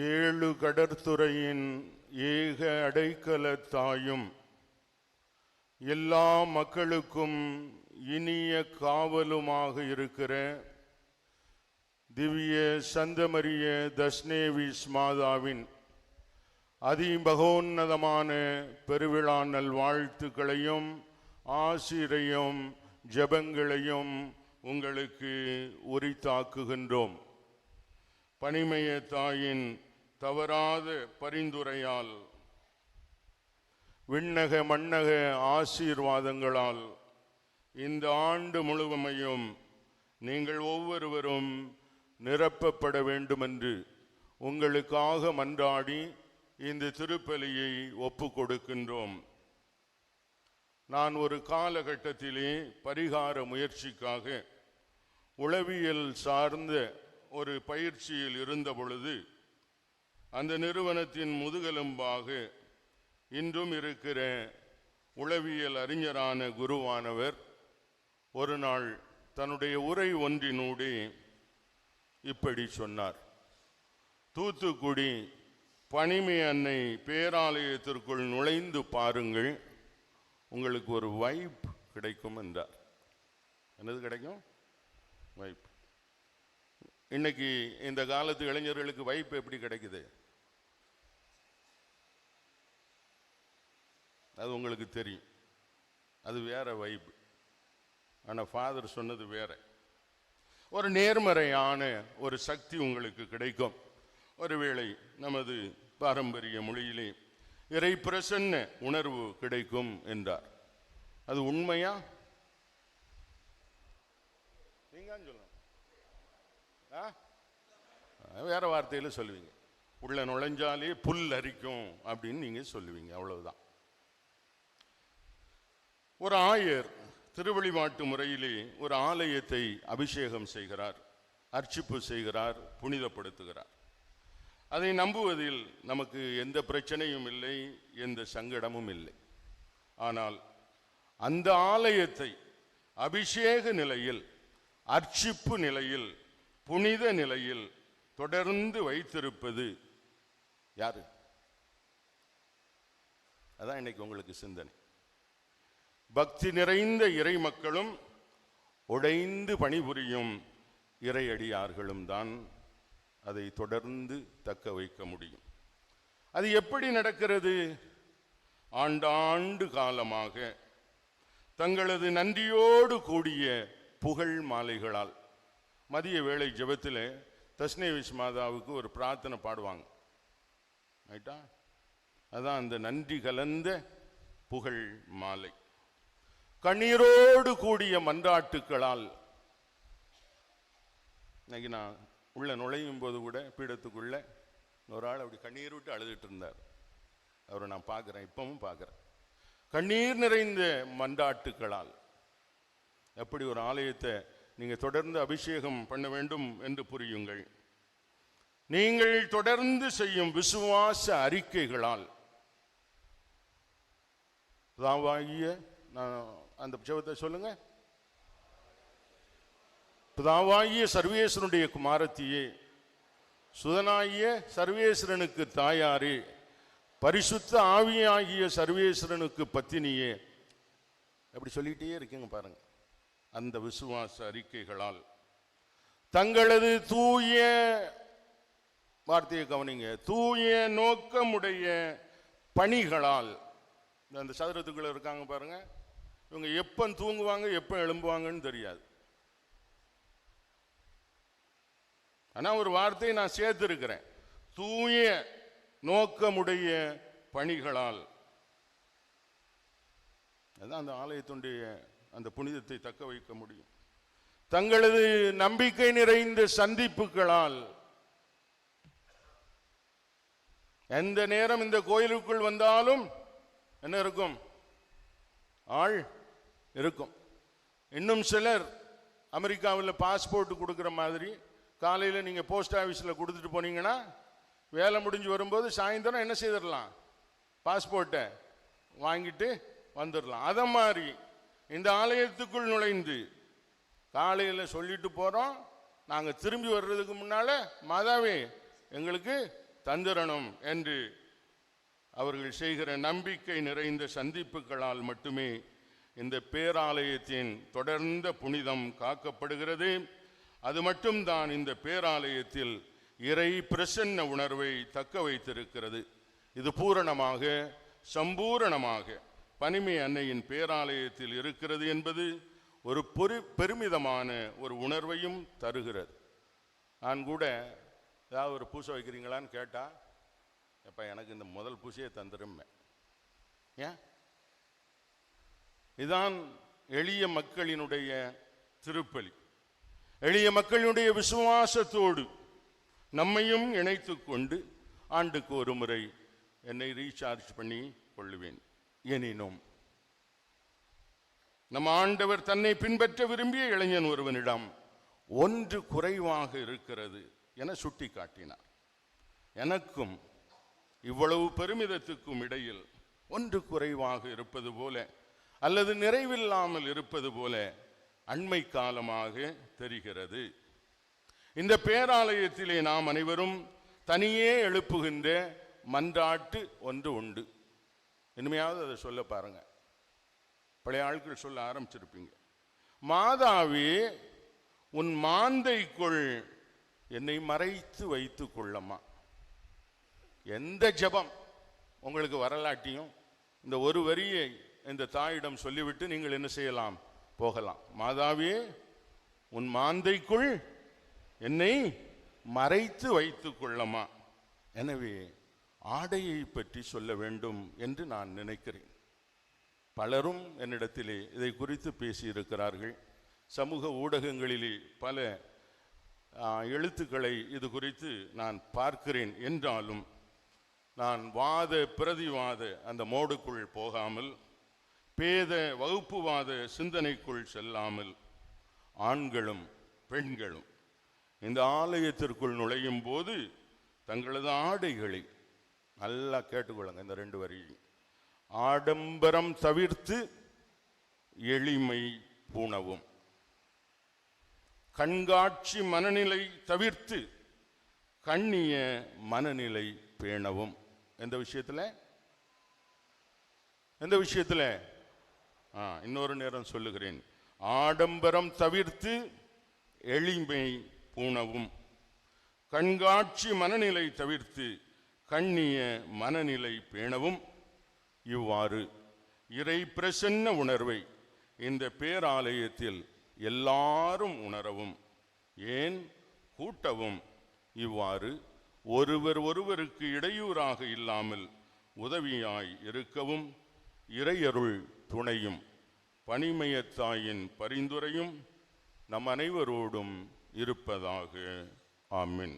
ஏழு கடற்துறையின் ஏக அடைக்கலத்தாயும் எல்லா மக்களுக்கும் இனிய காவலுமாக இருக்கிற திவ்ய சந்தமரிய தஸ்னேவிஸ் மாதாவின் அதிமகோன்னதமான பெருவிழா நல்வாழ்த்துக்களையும் ஆசிரையும் ஜெபங்களையும் உங்களுக்கு உரித்தாக்குகின்றோம். பனிமய தாயின் தவறாத பரிந்துரையால் விண்ணக மண்ணக ஆசீர்வாதங்களால் இந்த ஆண்டு முழுவதையும் நீங்கள் ஒவ்வொருவரும் நிரப்பப்பட வேண்டுமென்று உங்களுக்காக மன்றாடி இந்த திருப்பலியை ஒப்பு கொடுக்கின்றோம். நான் ஒரு காலகட்டத்திலே பரிகார முயற்சிக்காக உளவியல் சார்ந்த ஒரு பயிற்சியில் இருந்த பொழுது அந்த நிறுவனத்தின் முதுகெலும்பாக இன்றும் இருக்கிற உளவியல் அறிஞரான குருவானவர் ஒரு நாள் தன்னுடைய உரை ஒன்றினூடே இப்படி சொன்னார். தூத்துக்குடி பனிமை அன்னை பேராலயத்திற்குள் நுழைந்து பாருங்கள், உங்களுக்கு ஒரு வைப் கிடைக்கும் என்றார். என்னது கிடைக்கும்? வைப். இன்னைக்கு இந்த காலத்து இளைஞர்களுக்கு வைப் எப்படி கிடைக்குது? அது உங்களுக்கு தெரியும். அது வேற வைப். ஆனால் ஃபாதர் சொன்னது வேற. ஒரு நேர்மறையான ஒரு சக்தி உங்களுக்கு கிடைக்கும். ஒருவேளை நமது பாரம்பரிய மொழியிலே இறை பிரசன்ன உணர்வு கிடைக்கும் என்றார். அது உண்மையா? நீங்க சொல்லலாம். வேற வார்த்தையில சொல்லுவீங்க. உள்ள நுழைஞ்சாலே புல் அரிக்கும் அப்படின்னு நீங்க சொல்லுவீங்க. அவ்வளவுதான். ஒரு ஆயர் திருவழிபாட்டு முறையிலே ஒரு ஆலயத்தை அபிஷேகம் செய்கிறார், அர்ச்சிப்பு செய்கிறார், புனிதப்படுத்துகிறார். அதை நம்புவதில் நமக்கு எந்த பிரச்சனையும் இல்லை, எந்த சங்கடமும் இல்லை. ஆனால் அந்த ஆலயத்தை அபிஷேக நிலையில், அர்ச்சிப்பு நிலையில், புனித நிலையில் தொடர்ந்து வைத்திருப்பது யாரு? அதான் இன்னைக்கு உங்களுக்கு சிந்தனை. பக்தி நிறைந்த இறை மக்களும் உடைந்து பணிபுரியும் இறையடியார்களும் தான் அதை தொடர்ந்து தக்க வைக்க முடியும். அது எப்படி நடக்கிறது? ஆண்டாண்டு காலமாக தங்களது நன்றியோடு கூடிய புகழ் மாலைகளால் மதிய வேளை ஜெபத்தில் தஸ்னேவிஸ் மாதாவுக்கு ஒரு பிரார்த்தனை பாடுவாங்க. ரைட்டா? அதான் அந்த நன்றி கலந்த புகழ் மாலை. கண்ணீரோடு கூடிய மன்றாட்டுக்களால். இன்னைக்கு நான் உள்ள நுழையும் போது கூட பீடத்துக்குள்ள ஒரு ஆள் அப்படி கண்ணீர் விட்டு அழுதுட்டு இருந்தார். அவரை நான் பார்க்குறேன், இப்பவும் பார்க்குறேன். கண்ணீர் நிறைந்த மன்றாட்டுக்களால் எப்படி ஒரு ஆலயத்தை நீங்கள் தொடர்ந்து அபிஷேகம் பண்ண வேண்டும் என்று புரியுங்கள். நீங்கள் தொடர்ந்து செய்யும் விசுவாச அறிக்கைகளால் பிதாவாகிய, நான் அந்த ஜெபத்தை சொல்லுங்க. பிதாவாகிய சர்வேஸ்வரனுடைய குமாரத்தியே, சுதனாகிய சர்வேஸ்வரனுக்கு தாயாரே, பரிசுத்த ஆவியாகிய சர்வேஸ்வரனுக்கு பத்தினியே, அப்படி சொல்லிட்டே இருக்கீங்க பாருங்க. அந்த விசுவாச அறிக்கைகளால் தங்களது தூய, வார்த்தையை கவனிங்க, தூய நோக்கமுடைய பணிகளால். அந்த சதுரத்துக்குள்ள இருக்காங்க பாருங்க, இவங்க எப்ப தூங்குவாங்க எப்ப எழும்புவாங்கன்னு தெரியாது. ஆனா ஒரு வார்த்தையை நான் சேர்த்திருக்கிறேன், தூய நோக்கமுடைய பணிகளால். அதான் அந்த ஆலயத்துடைய அந்த புனிதத்தை தக்க வைக்க முடியும். தங்களது நம்பிக்கை நிறைந்த சந்திப்புகளால். எந்த நேரம் இந்த கோயிலுக்குள் வந்தாலும் என்ன இருக்கும்? ஆள் இருக்கும். இன்னும் சிலர் அமெரிக்காவில் பாஸ்போர்ட் கொடுக்குற மாதிரி காலையில் நீங்கள் போஸ்ட் ஆஃபீஸில் கொடுத்துட்டு போனீங்கன்னா வேலை முடிஞ்சு வரும்போது சாயந்தரம் என்ன செய்திடலாம்? பாஸ்போர்ட்டை வாங்கிட்டு வந்துடலாம். அதை மாதிரி இந்த ஆலயத்துக்குள் நுழைந்து காலையில் சொல்லிட்டு போகிறோம், நாங்கள் திரும்பி வர்றதுக்கு முன்னால் மாதாவே எங்களுக்கு தந்திரனும் என்று அவர்கள் செய்கிற நம்பிக்கை நிறைந்த சந்திப்புகளால் மட்டுமே இந்த பேராலயத்தின் தொடர்ந்த புனிதம் காக்கப்படுகிறது. அது மட்டும்தான் இந்த பேராலயத்தில் இறை பிரசன்ன உணர்வை தக்க வைத்திருக்கிறது. இது பூரணமாக சம்பூரணமாக பனிமை அன்னையின் பேராலயத்தில் இருக்கிறது என்பது ஒரு பெருமிதமான ஒரு உணர்வையும் தருகிறது. நான் கூட ஏதாவது ஒரு பூசை வைக்கிறீங்களான்னு கேட்டா, எப்போ எனக்கு இந்த முதல் பூசையை தந்துருமே. ஏன்? இதுதான் எளிய மக்களினுடைய திருப்பலி. எளிய மக்களினுடைய விசுவாசத்தோடு நம்மையும் இணைத்து கொண்டு ஆண்டுக்கு ஒரு முறை என்னை ரீசார்ஜ் பண்ணி கொள்ளுவேன். எனினும் நம் ஆண்டவர் தன்னை பின்பற்ற விரும்பிய இளைஞன் ஒருவனிடம் ஒன்று குறைவாக இருக்கிறது என சுட்டி காட்டினார். எனக்கும் இவ்வளவு பெருமிதத்துக்கும் இடையில் ஒன்று குறைவாக இருப்பது போல அல்லது நிறைவில்லாமல் இருப்பது போல அண்மை காலமாக தெரிகிறது. இந்த பேராலயத்திலே நாம் அனைவரும் தனியே எழுப்புகின்ற மன்றாட்டு ஒன்று உண்டு. இனிமையாவது அதை சொல்ல பாருங்க. பழைய ஆட்கள் சொல்ல ஆரம்பிச்சிருப்பீங்க. மாதாவே, உன் மாந்தைக்குள் என்னை மறைத்து வைத்து கொள்ளம்மா. எந்த ஜெபம் உங்களுக்கு வரலாட்டியும் இந்த ஒரு வரியை இந்த தாயிடம் சொல்லிவிட்டு நீங்கள் என்ன செய்யலாம்? போகலாம். மாதாவே, உன் மாந்தைக்குள் என்னை மறைத்து வைத்து கொள்ளம்மா. எனவே ஆடையை பற்றி சொல்ல வேண்டும் என்று நான் நினைக்கிறேன். பலரும் என்னிடத்திலே இதை குறித்து பேசியிருக்கிறார்கள். சமூக ஊடகங்களிலே பல எழுத்துக்களை இது குறித்து நான் பார்க்கிறேன். என்றாலும் நான் வாத பிரதிவாத அந்த மோடுக்குள் போகாமல், பேத வகுப்புவாத சிந்தனைக்குள் செல்லாமல், ஆண்களும் பெண்களும் இந்த ஆலயத்திற்குள் நுழையும் போது தங்களது ஆடைகளை நல்லா கேட்டுக்கொள்ளுங்க. இந்த 2 வரி: ஆடம்பரம் தவிர்த்து எளிமை பூணவும், கண்காட்சி மனநிலை தவிர்த்து கண்ணிய மனநிலை பேணவும். எந்த விஷயத்தில் இன்னொரு நேரம் சொல்லுகிறேன். ஆடம்பரம் தவிர்த்து எளிமை பூணவும், கண்காட்சி மனநிலை தவிர்த்து கண்ணிய மனநிலை பேணவும். இவ்வாறு இறை பிரசன்ன உணர்வை இந்த பேராலயத்தில் எல்லாரும் உணரவும், ஏன் கூட்டவும், இவ்வாறு ஒருவர் ஒருவருக்கு இடையூறாக இல்லாமல் உதவியாய் இருக்கவும் இறையருள் துணையும் பனிமயத்தாயின் பரிந்துரையும் நம் அனைவரோடும் இருப்பதாக. ஆமென்.